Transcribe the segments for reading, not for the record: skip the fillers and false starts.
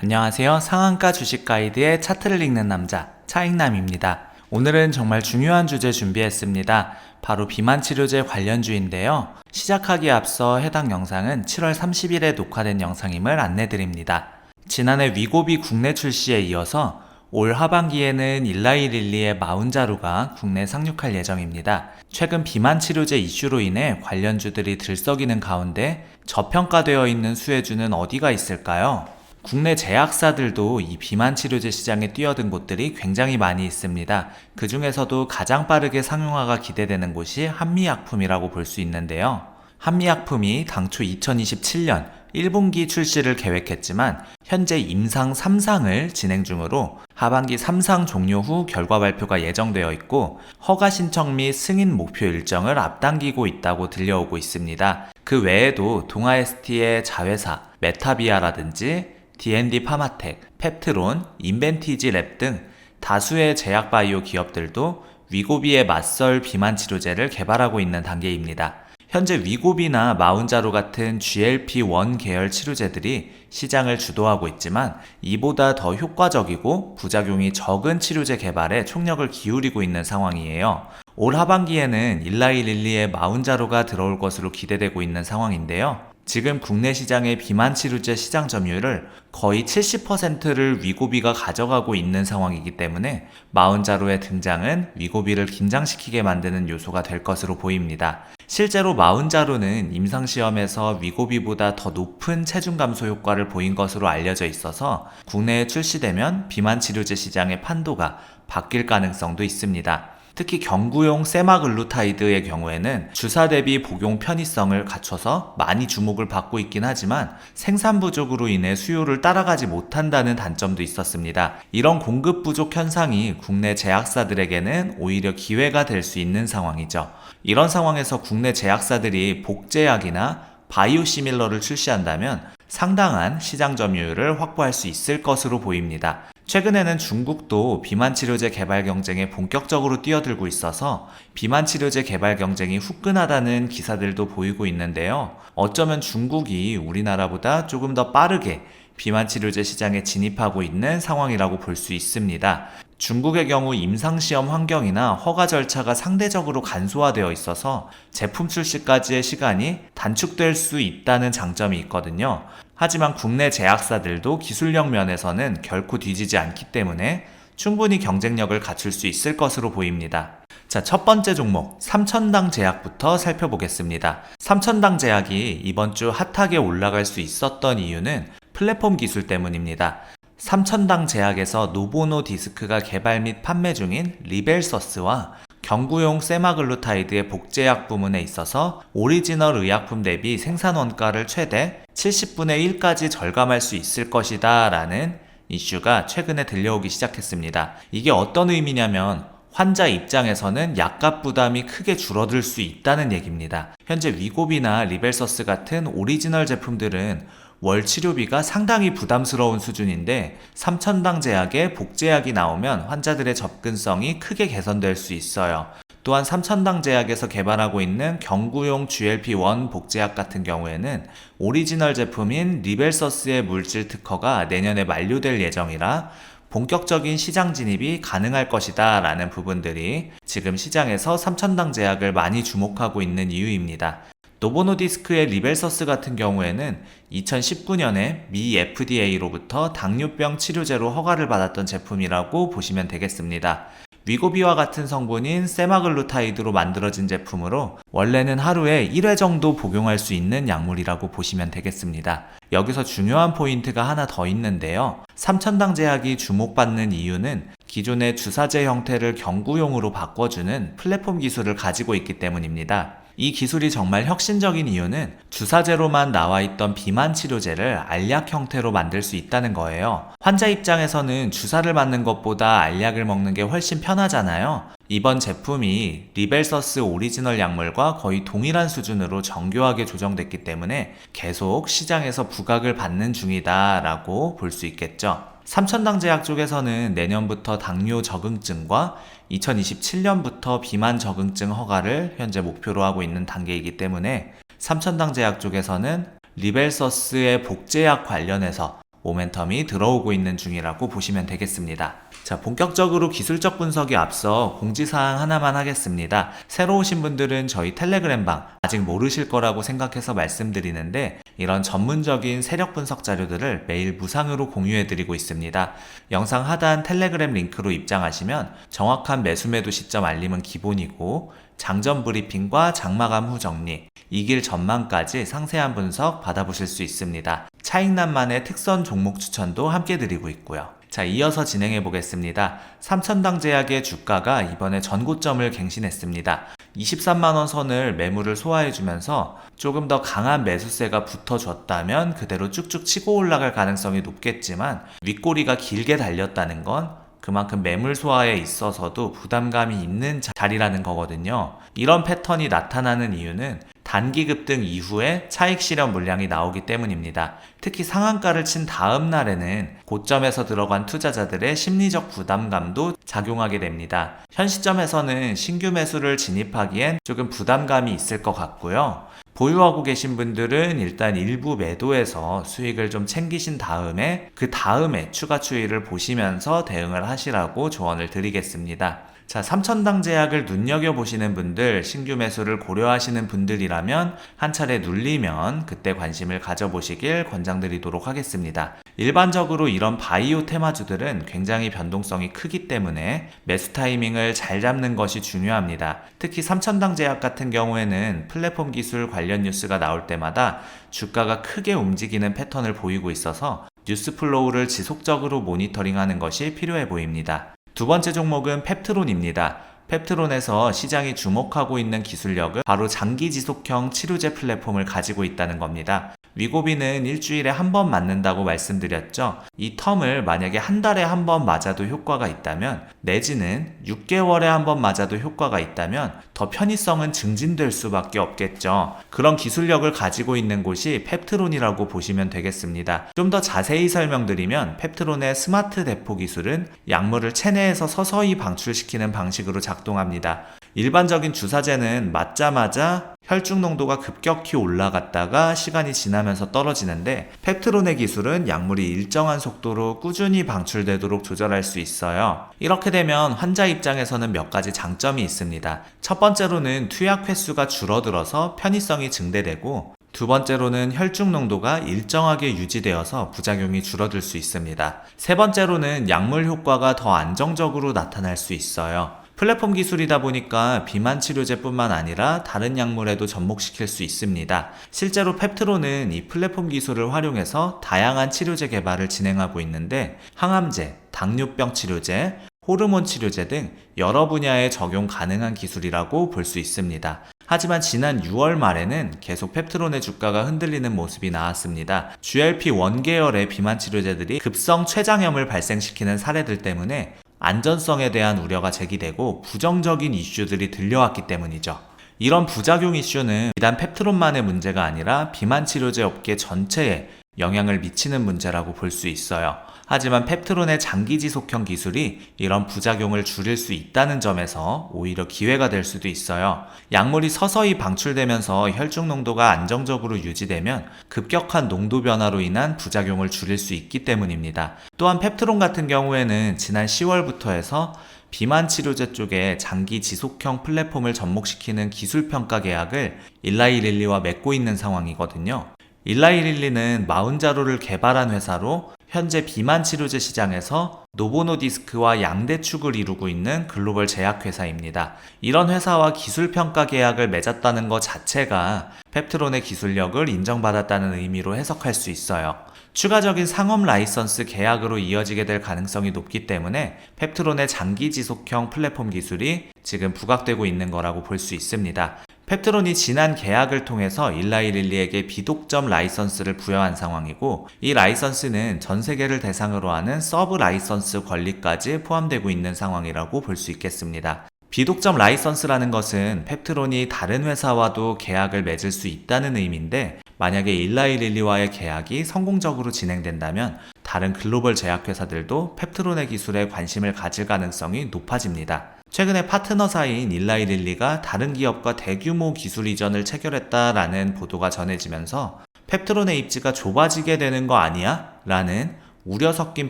안녕하세요. 상한가 주식 가이드의 차트를 읽는 남자 차익남입니다. 오늘은 정말 중요한 주제 준비했습니다. 바로 비만치료제 관련주인데요. 시작하기에 앞서 해당 영상은 7월 30일에 녹화된 영상임을 안내드립니다. 지난해 위고비 국내 출시에 이어서 올 하반기에는 일라이릴리의 마운자루가 국내 상륙할 예정입니다. 최근 비만치료제 이슈로 인해 관련주들이 들썩이는 가운데 저평가되어 있는 수혜주는 어디가 있을까요? 국내 제약사들도 이 비만치료제 시장에 뛰어든 곳들이 굉장히 많이 있습니다. 그 중에서도 가장 빠르게 상용화가 기대되는 곳이 한미약품이라고 볼 수 있는데요. 한미약품이 당초 2027년 1분기 출시를 계획했지만 현재 임상 3상을 진행 중으로 하반기 3상 종료 후 결과 발표가 예정되어 있고 허가 신청 및 승인 목표 일정을 앞당기고 있다고 들려오고 있습니다. 그 외에도 동아ST의 자회사 메타비아라든지 D&D 파마텍, 펩트론, 인벤티지랩 등 다수의 제약바이오 기업들도 위고비에 맞설 비만치료제를 개발하고 있는 단계입니다. 현재 위고비나 마운자로 같은 GLP-1 계열 치료제들이 시장을 주도하고 있지만 이보다 더 효과적이고 부작용이 적은 치료제 개발에 총력을 기울이고 있는 상황이에요. 올 하반기에는 일라이릴리의 마운자로가 들어올 것으로 기대되고 있는 상황인데요. 지금 국내 시장의 비만치료제 시장 점유율을 거의 70%를 위고비가 가져가고 있는 상황이기 때문에 마운자로의 등장은 위고비를 긴장시키게 만드는 요소가 될 것으로 보입니다. 실제로 마운자로는 임상시험에서 위고비보다 더 높은 체중 감소 효과를 보인 것으로 알려져 있어서 국내에 출시되면 비만치료제 시장의 판도가 바뀔 가능성도 있습니다. 특히 경구용 세마글루타이드의 경우에는 주사 대비 복용 편의성을 갖춰서 많이 주목을 받고 있긴 하지만 생산 부족으로 인해 수요를 따라가지 못한다는 단점도 있었습니다. 이런 공급 부족 현상이 국내 제약사들에게는 오히려 기회가 될 수 있는 상황이죠. 이런 상황에서 국내 제약사들이 복제약이나 바이오시밀러를 출시한다면 상당한 시장 점유율을 확보할 수 있을 것으로 보입니다. 최근에는 중국도 비만치료제 개발 경쟁에 본격적으로 뛰어들고 있어서 비만치료제 개발 경쟁이 후끈하다는 기사들도 보이고 있는데요. 어쩌면 중국이 우리나라보다 조금 더 빠르게 비만치료제 시장에 진입하고 있는 상황이라고 볼 수 있습니다. 중국의 경우 임상시험 환경이나 허가 절차가 상대적으로 간소화되어 있어서 제품 출시까지의 시간이 단축될 수 있다는 장점이 있거든요. 하지만 국내 제약사들도 기술력 면에서는 결코 뒤지지 않기 때문에 충분히 경쟁력을 갖출 수 있을 것으로 보입니다. 자, 첫 번째 종목 삼천당 제약부터 살펴보겠습니다. 삼천당 제약이 이번 주 핫하게 올라갈 수 있었던 이유는 플랫폼 기술 때문입니다. 삼천당 제약에서 노보노디스크가 개발 및 판매 중인 리벨서스와 경구용 세마글루타이드의 복제약 부문에 있어서 오리지널 의약품 대비 생산 원가를 최대 70분의 1까지 절감할 수 있을 것이다 라는 이슈가 최근에 들려오기 시작했습니다. 이게 어떤 의미냐면 환자 입장에서는 약값 부담이 크게 줄어들 수 있다는 얘기입니다. 현재 위고비나 리벨서스 같은 오리지널 제품들은 월 치료비가 상당히 부담스러운 수준인데 삼천당 제약에 복제약이 나오면 환자들의 접근성이 크게 개선될 수 있어요. 또한 삼천당 제약에서 개발하고 있는 경구용 GLP-1 복제약 같은 경우에는 오리지널 제품인 리벨서스의 물질 특허가 내년에 만료될 예정이라 본격적인 시장 진입이 가능할 것이다 라는 부분들이 지금 시장에서 삼천당 제약을 많이 주목하고 있는 이유입니다. 노보노디스크의 리벨서스 같은 경우에는 2019년에 미 FDA로부터 당뇨병 치료제로 허가를 받았던 제품이라고 보시면 되겠습니다. 위고비와 같은 성분인 세마글루타이드로 만들어진 제품으로 원래는 하루에 1회 정도 복용할 수 있는 약물이라고 보시면 되겠습니다. 여기서 중요한 포인트가 하나 더 있는데요. 삼천당 제약이 주목받는 이유는 기존의 주사제 형태를 경구용으로 바꿔주는 플랫폼 기술을 가지고 있기 때문입니다. 이 기술이 정말 혁신적인 이유는 주사제로만 나와있던 비만 치료제를 알약 형태로 만들 수 있다는 거예요. 환자 입장에서는 주사를 맞는 것보다 알약을 먹는 게 훨씬 편하잖아요. 이번 제품이 리벨서스 오리지널 약물과 거의 동일한 수준으로 정교하게 조정됐기 때문에 계속 시장에서 부각을 받는 중이다 라고 볼 수 있겠죠. 삼천당 제약 쪽에서는 내년부터 당뇨 적응증과 2027년부터 비만 적응증 허가를 현재 목표로 하고 있는 단계이기 때문에 삼천당 제약 쪽에서는 리벨서스의 복제약 관련해서 모멘텀이 들어오고 있는 중이라고 보시면 되겠습니다. 자, 본격적으로 기술적 분석에 앞서 공지사항 하나만 하겠습니다. 새로 오신 분들은 저희 텔레그램방 아직 모르실 거라고 생각해서 말씀드리는데, 이런 전문적인 세력 분석 자료들을 매일 무상으로 공유해드리고 있습니다. 영상 하단 텔레그램 링크로 입장하시면 정확한 매수매도 시점 알림은 기본이고, 장전 브리핑과 장마감 후 정리, 이길 전망까지 상세한 분석 받아보실 수 있습니다. 차익남만의 특선 종목 추천도 함께 드리고 있고요. 자, 이어서 진행해 보겠습니다. 삼천당 제약의 주가가 이번에 전고점을 갱신했습니다. 23만원 선을 매물을 소화해주면서 조금 더 강한 매수세가 붙어줬다면 그대로 쭉쭉 치고 올라갈 가능성이 높겠지만, 윗꼬리가 길게 달렸다는 건 그만큼 매물 소화에 있어서도 부담감이 있는 자리라는 거거든요. 이런 패턴이 나타나는 이유는 단기 급등 이후에 차익 실현 물량이 나오기 때문입니다. 특히 상한가를 친 다음 날에는 고점에서 들어간 투자자들의 심리적 부담감도 작용하게 됩니다. 현 시점에서는 신규 매수를 진입하기엔 조금 부담감이 있을 것 같고요. 보유하고 계신 분들은 일단 일부 매도해서 수익을 좀 챙기신 다음에 그 다음에 추가 추이를 보시면서 대응을 하시라고 조언을 드리겠습니다. 자, 삼천당 제약을 눈여겨보시는 분들, 신규 매수를 고려하시는 분들이라면 한 차례 눌리면 그때 관심을 가져보시길 권장드리도록 하겠습니다. 일반적으로 이런 바이오 테마주들은 굉장히 변동성이 크기 때문에 매수 타이밍을 잘 잡는 것이 중요합니다. 특히 삼천당 제약 같은 경우에는 플랫폼 기술 관련 뉴스가 나올 때마다 주가가 크게 움직이는 패턴을 보이고 있어서 뉴스 플로우를 지속적으로 모니터링하는 것이 필요해 보입니다. 두 번째 종목은 펩트론입니다. 펩트론에서 시장이 주목하고 있는 기술력은 바로 장기 지속형 치료제 플랫폼을 가지고 있다는 겁니다. 위고비는 일주일에 한 번 맞는다고 말씀드렸죠. 이 텀을 만약에 한 달에 한 번 맞아도 효과가 있다면, 내지는 6개월에 한 번 맞아도 효과가 있다면 더 편의성은 증진될 수밖에 없겠죠. 그런 기술력을 가지고 있는 곳이 펩트론이라고 보시면 되겠습니다. 좀 더 자세히 설명드리면, 펩트론의 스마트 대포 기술은 약물을 체내에서 서서히 방출시키는 방식으로 작동합니다. 일반적인 주사제는 맞자마자 혈중 농도가 급격히 올라갔다가 시간이 지나면서 떨어지는데, 펩트론의 기술은 약물이 일정한 속도로 꾸준히 방출되도록 조절할 수 있어요. 이렇게 되면 환자 입장에서는 몇 가지 장점이 있습니다. 첫 번째로는 투약 횟수가 줄어들어서 편의성이 증대되고, 두 번째로는 혈중 농도가 일정하게 유지되어서 부작용이 줄어들 수 있습니다. 세 번째로는 약물 효과가 더 안정적으로 나타날 수 있어요. 플랫폼 기술이다 보니까 비만 치료제뿐만 아니라 다른 약물에도 접목시킬 수 있습니다. 실제로 펩트론은 이 플랫폼 기술을 활용해서 다양한 치료제 개발을 진행하고 있는데, 항암제, 당뇨병 치료제, 호르몬 치료제 등 여러 분야에 적용 가능한 기술이라고 볼 수 있습니다. 하지만 지난 6월 말에는 계속 펩트론의 주가가 흔들리는 모습이 나왔습니다. GLP-1 계열의 비만 치료제들이 급성 췌장염을 발생시키는 사례들 때문에 안전성에 대한 우려가 제기되고 부정적인 이슈들이 들려왔기 때문이죠. 이런 부작용 이슈는 비단 펩트론만의 문제가 아니라 비만 치료제 업계 전체에 영향을 미치는 문제라고 볼 수 있어요. 하지만 펩트론의 장기 지속형 기술이 이런 부작용을 줄일 수 있다는 점에서 오히려 기회가 될 수도 있어요. 약물이 서서히 방출되면서 혈중 농도가 안정적으로 유지되면 급격한 농도 변화로 인한 부작용을 줄일 수 있기 때문입니다. 또한 펩트론 같은 경우에는 지난 10월부터 해서 비만 치료제 쪽에 장기 지속형 플랫폼을 접목시키는 기술 평가 계약을 일라이릴리와 맺고 있는 상황이거든요. 일라이릴리는 마운자로를 개발한 회사로 현재 비만 치료제 시장에서 노보노디스크와 양대축을 이루고 있는 글로벌 제약회사입니다. 이런 회사와 기술평가 계약을 맺었다는 것 자체가 펩트론의 기술력을 인정받았다는 의미로 해석할 수 있어요. 추가적인 상업 라이선스 계약으로 이어지게 될 가능성이 높기 때문에 펩트론의 장기 지속형 플랫폼 기술이 지금 부각되고 있는 거라고 볼 수 있습니다. 펩트론이 지난 계약을 통해서 일라이릴리에게 비독점 라이선스를 부여한 상황이고, 이 라이선스는 전 세계를 대상으로 하는 서브 라이선스 권리까지 포함되고 있는 상황이라고 볼 수 있겠습니다. 비독점 라이선스라는 것은 펩트론이 다른 회사와도 계약을 맺을 수 있다는 의미인데, 만약에 일라이릴리와의 계약이 성공적으로 진행된다면 다른 글로벌 제약회사들도 펩트론의 기술에 관심을 가질 가능성이 높아집니다. 최근에 파트너사인 일라이릴리가 다른 기업과 대규모 기술 이전을 체결했다라는 보도가 전해지면서 펩트론의 입지가 좁아지게 되는 거 아니야? 라는 우려 섞인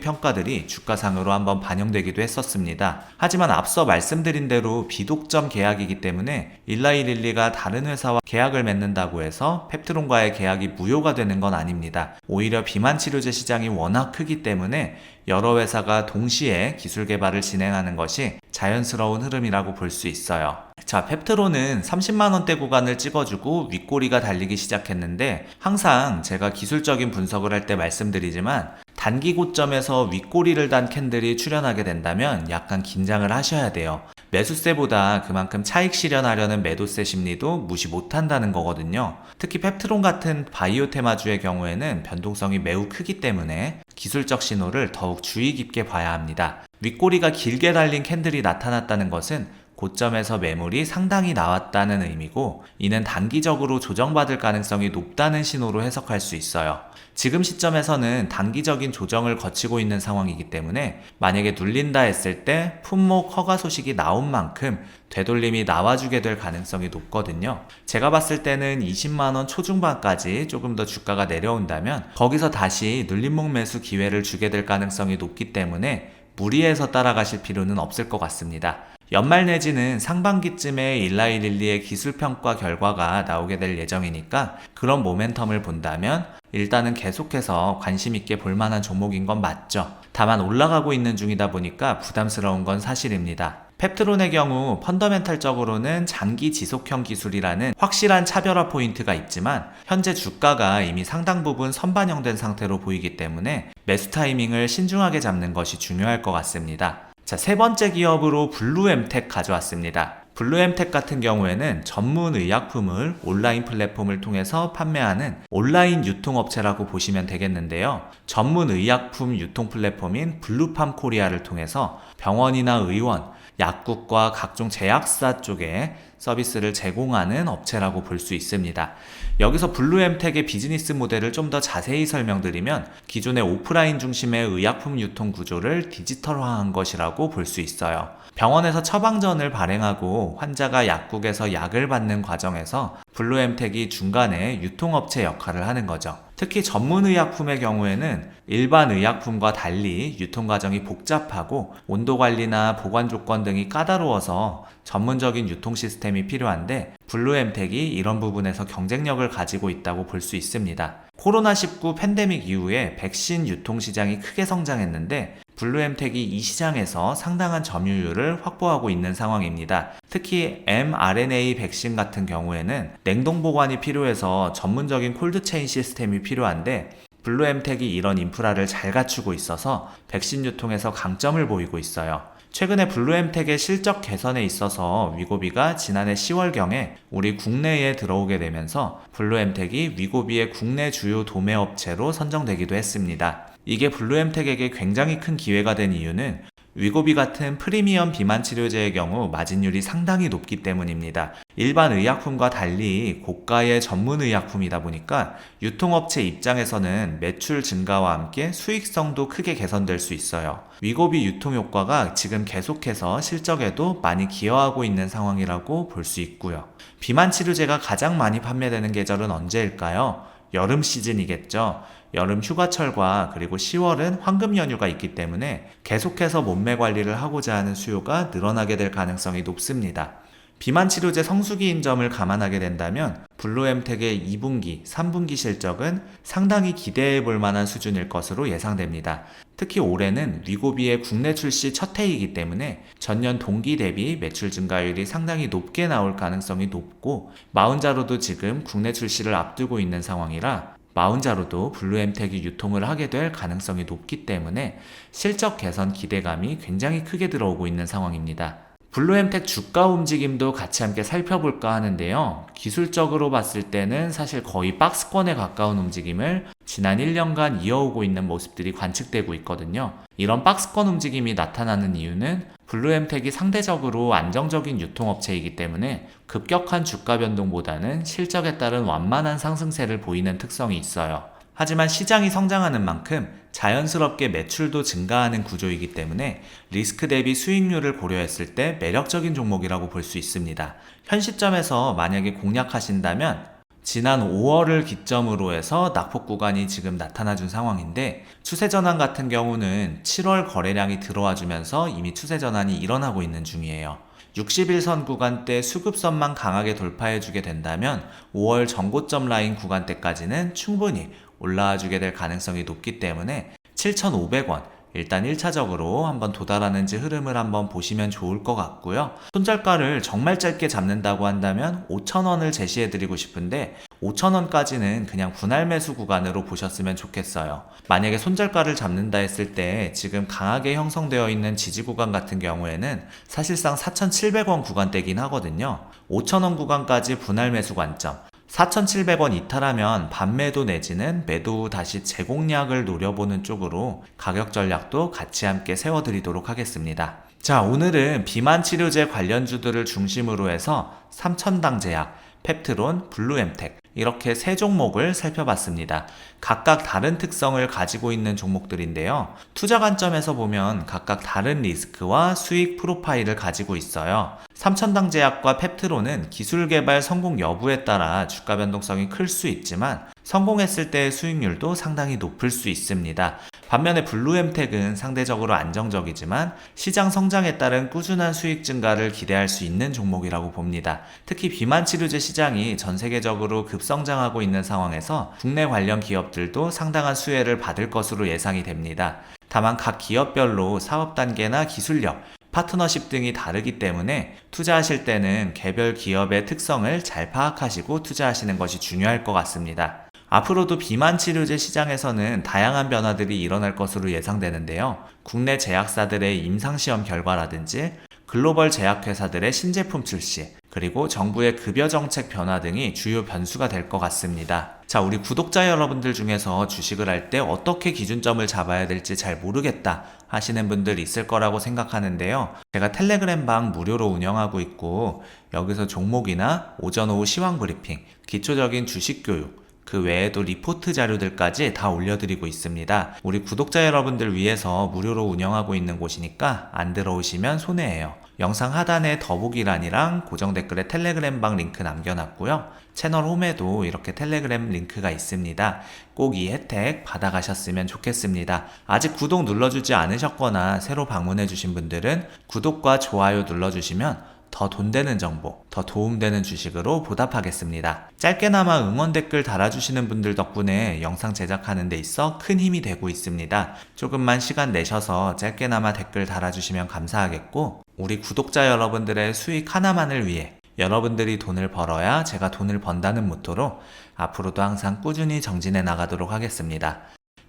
평가들이 주가상으로 한번 반영되기도 했었습니다. 하지만 앞서 말씀드린 대로 비독점 계약이기 때문에 일라이릴리가 다른 회사와 계약을 맺는다고 해서 펩트론과의 계약이 무효가 되는 건 아닙니다. 오히려 비만 치료제 시장이 워낙 크기 때문에 여러 회사가 동시에 기술 개발을 진행하는 것이 자연스러운 흐름이라고 볼 수 있어요. 자, 펩트론은 30만원대 구간을 찍어주고 윗꼬리가 달리기 시작했는데, 항상 제가 기술적인 분석을 할 때 말씀드리지만 단기 고점에서 윗꼬리를 단 캔들이 출현하게 된다면 약간 긴장을 하셔야 돼요. 매수세보다 그만큼 차익 실현하려는 매도세 심리도 무시 못한다는 거거든요. 특히 펩트론 같은 바이오 테마주의 경우에는 변동성이 매우 크기 때문에 기술적 신호를 더욱 주의 깊게 봐야 합니다. 윗꼬리가 길게 달린 캔들이 나타났다는 것은 고점에서 매물이 상당히 나왔다는 의미고, 이는 단기적으로 조정받을 가능성이 높다는 신호로 해석할 수 있어요. 지금 시점에서는 단기적인 조정을 거치고 있는 상황이기 때문에 만약에 눌린다 했을 때 품목 허가 소식이 나온 만큼 되돌림이 나와주게 될 가능성이 높거든요. 제가 봤을 때는 20만원 초중반까지 조금 더 주가가 내려온다면 거기서 다시 눌림목 매수 기회를 주게 될 가능성이 높기 때문에 무리해서 따라가실 필요는 없을 것 같습니다. 연말 내지는 상반기쯤에 일라이릴리의 기술평가 결과가 나오게 될 예정이니까 그런 모멘텀을 본다면 일단은 계속해서 관심 있게 볼만한 종목인 건 맞죠. 다만 올라가고 있는 중이다 보니까 부담스러운 건 사실입니다. 펩트론의 경우 펀더멘탈적으로는 장기 지속형 기술이라는 확실한 차별화 포인트가 있지만 현재 주가가 이미 상당 부분 선반영된 상태로 보이기 때문에 매수 타이밍을 신중하게 잡는 것이 중요할 것 같습니다. 자, 세 번째 기업으로 블루엠텍 가져왔습니다. 블루엠텍 같은 경우에는 전문 의약품을 온라인 플랫폼을 통해서 판매하는 온라인 유통업체라고 보시면 되겠는데요. 전문 의약품 유통 플랫폼인 블루팜 코리아를 통해서 병원이나 의원, 약국과 각종 제약사 쪽에 서비스를 제공하는 업체라고 볼 수 있습니다. 여기서 블루엠텍의 비즈니스 모델을 좀 더 자세히 설명드리면 기존의 오프라인 중심의 의약품 유통 구조를 디지털화한 것이라고 볼 수 있어요. 병원에서 처방전을 발행하고 환자가 약국에서 약을 받는 과정에서 블루엠텍이 중간에 유통업체 역할을 하는 거죠. 특히 전문의약품의 경우에는 일반 의약품과 달리 유통과정이 복잡하고 온도관리나 보관 조건 등이 까다로워서 전문적인 유통 시스템이 필요한데 블루엠텍이 이런 부분에서 경쟁력을 가지고 있다고 볼 수 있습니다. 코로나19 팬데믹 이후에 백신 유통 시장이 크게 성장했는데 블루엠텍이 이 시장에서 상당한 점유율을 확보하고 있는 상황입니다. 특히 mRNA 백신 같은 경우에는 냉동 보관이 필요해서 전문적인 콜드체인 시스템이 필요한데 블루엠텍이 이런 인프라를 잘 갖추고 있어서 백신 유통에서 강점을 보이고 있어요. 최근에 블루엠텍의 실적 개선에 있어서 위고비가 지난해 10월경에 우리 국내에 들어오게 되면서 블루엠텍이 위고비의 국내 주요 도매업체로 선정되기도 했습니다. 이게 블루엠텍에게 굉장히 큰 기회가 된 이유는 위고비 같은 프리미엄 비만 치료제의 경우 마진율이 상당히 높기 때문입니다. 일반 의약품과 달리 고가의 전문 의약품이다 보니까 유통업체 입장에서는 매출 증가와 함께 수익성도 크게 개선될 수 있어요. 위고비 유통 효과가 지금 계속해서 실적에도 많이 기여하고 있는 상황이라고 볼 수 있고요. 비만 치료제가 가장 많이 판매되는 계절은 언제일까요? 여름 시즌이겠죠. 여름 휴가철과 그리고 10월은 황금 연휴가 있기 때문에 계속해서 몸매 관리를 하고자 하는 수요가 늘어나게 될 가능성이 높습니다. 비만 치료제 성수기인 점을 감안하게 된다면 블루엠텍의 2분기, 3분기 실적은 상당히 기대해 볼 만한 수준일 것으로 예상됩니다. 특히 올해는 위고비의 국내 출시 첫 해이기 때문에 전년 동기 대비 매출 증가율이 상당히 높게 나올 가능성이 높고 마운자로도 지금 국내 출시를 앞두고 있는 상황이라 마운자로도 블루엠텍이 유통을 하게 될 가능성이 높기 때문에 실적 개선 기대감이 굉장히 크게 들어오고 있는 상황입니다. 블루엠텍 주가 움직임도 같이 함께 살펴볼까 하는데요. 기술적으로 봤을 때는 사실 거의 박스권에 가까운 움직임을 지난 1년간 이어오고 있는 모습들이 관측되고 있거든요. 이런 박스권 움직임이 나타나는 이유는 블루엠텍이 상대적으로 안정적인 유통업체이기 때문에 급격한 주가 변동보다는 실적에 따른 완만한 상승세를 보이는 특성이 있어요. 하지만 시장이 성장하는 만큼 자연스럽게 매출도 증가하는 구조이기 때문에 리스크 대비 수익률을 고려했을 때 매력적인 종목이라고 볼 수 있습니다. 현 시점에서 만약에 공략하신다면 지난 5월을 기점으로 해서 낙폭 구간이 지금 나타나준 상황인데, 추세 전환 같은 경우는 7월 거래량이 들어와 주면서 이미 추세 전환이 일어나고 있는 중이에요. 60일선 구간대 수급선만 강하게 돌파해주게 된다면 5월 전고점 라인 구간대까지는 충분히 올라와주게 될 가능성이 높기 때문에 7,500원 일단 1차적으로 한번 도달하는지 흐름을 한번 보시면 좋을 것 같고요. 손절가를 정말 짧게 잡는다고 한다면 5,000원을 제시해드리고 싶은데 5,000원까지는 그냥 분할 매수 구간으로 보셨으면 좋겠어요. 만약에 손절가를 잡는다 했을 때 지금 강하게 형성되어 있는 지지 구간 같은 경우에는 사실상 4,700원 구간대긴 하거든요. 5,000원 구간까지 분할 매수 관점, 4,700원 이탈하면 반매도 내지는 매도 후 다시 재공략을 노려보는 쪽으로 가격 전략도 같이 함께 세워드리도록 하겠습니다. 자, 오늘은 비만 치료제 관련주들을 중심으로 해서 삼천당 제약, 펩트론, 블루엠텍 이렇게 세 종목을 살펴봤습니다. 각각 다른 특성을 가지고 있는 종목들인데요. 투자 관점에서 보면 각각 다른 리스크와 수익 프로파일을 가지고 있어요. 삼천당 제약과 펩트론은 기술 개발 성공 여부에 따라 주가 변동성이 클 수 있지만 성공했을 때의 수익률도 상당히 높을 수 있습니다. 반면에 블루엠텍은 상대적으로 안정적이지만 시장 성장에 따른 꾸준한 수익 증가를 기대할 수 있는 종목이라고 봅니다. 특히 비만 치료제 시장이 전 세계적으로 급성장하고 있는 상황에서 국내 관련 기업들도 상당한 수혜를 받을 것으로 예상이 됩니다. 다만 각 기업별로 사업 단계나 기술력, 파트너십 등이 다르기 때문에 투자하실 때는 개별 기업의 특성을 잘 파악하시고 투자하시는 것이 중요할 것 같습니다. 앞으로도 비만 치료제 시장에서는 다양한 변화들이 일어날 것으로 예상되는데요. 국내 제약사들의 임상시험 결과라든지 글로벌 제약회사들의 신제품 출시, 그리고 정부의 급여 정책 변화 등이 주요 변수가 될 것 같습니다. 자, 우리 구독자 여러분들 중에서 주식을 할 때 어떻게 기준점을 잡아야 될지 잘 모르겠다 하시는 분들 있을 거라고 생각하는데요. 제가 텔레그램 방 무료로 운영하고 있고, 여기서 종목이나 오전 오후 시황 브리핑, 기초적인 주식 교육, 그 외에도 리포트 자료들까지 다 올려드리고 있습니다. 우리 구독자 여러분들 위해서 무료로 운영하고 있는 곳이니까 안 들어오시면 손해예요. 영상 하단에 더보기란이랑 고정 댓글에 텔레그램 방 링크 남겨놨고요. 채널 홈에도 이렇게 텔레그램 링크가 있습니다. 꼭 이 혜택 받아가셨으면 좋겠습니다. 아직 구독 눌러주지 않으셨거나 새로 방문해주신 분들은 구독과 좋아요 눌러주시면 더 돈 되는 정보, 더 도움되는 주식으로 보답하겠습니다. 짧게나마 응원 댓글 달아주시는 분들 덕분에 영상 제작하는 데 있어 큰 힘이 되고 있습니다. 조금만 시간 내셔서 짧게나마 댓글 달아주시면 감사하겠고, 우리 구독자 여러분들의 수익 하나만을 위해 여러분들이 돈을 벌어야 제가 돈을 번다는 모토로 앞으로도 항상 꾸준히 정진해 나가도록 하겠습니다.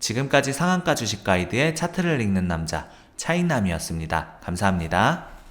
지금까지 상한가 주식 가이드의 차트를 읽는 남자 차익남이었습니다. 감사합니다.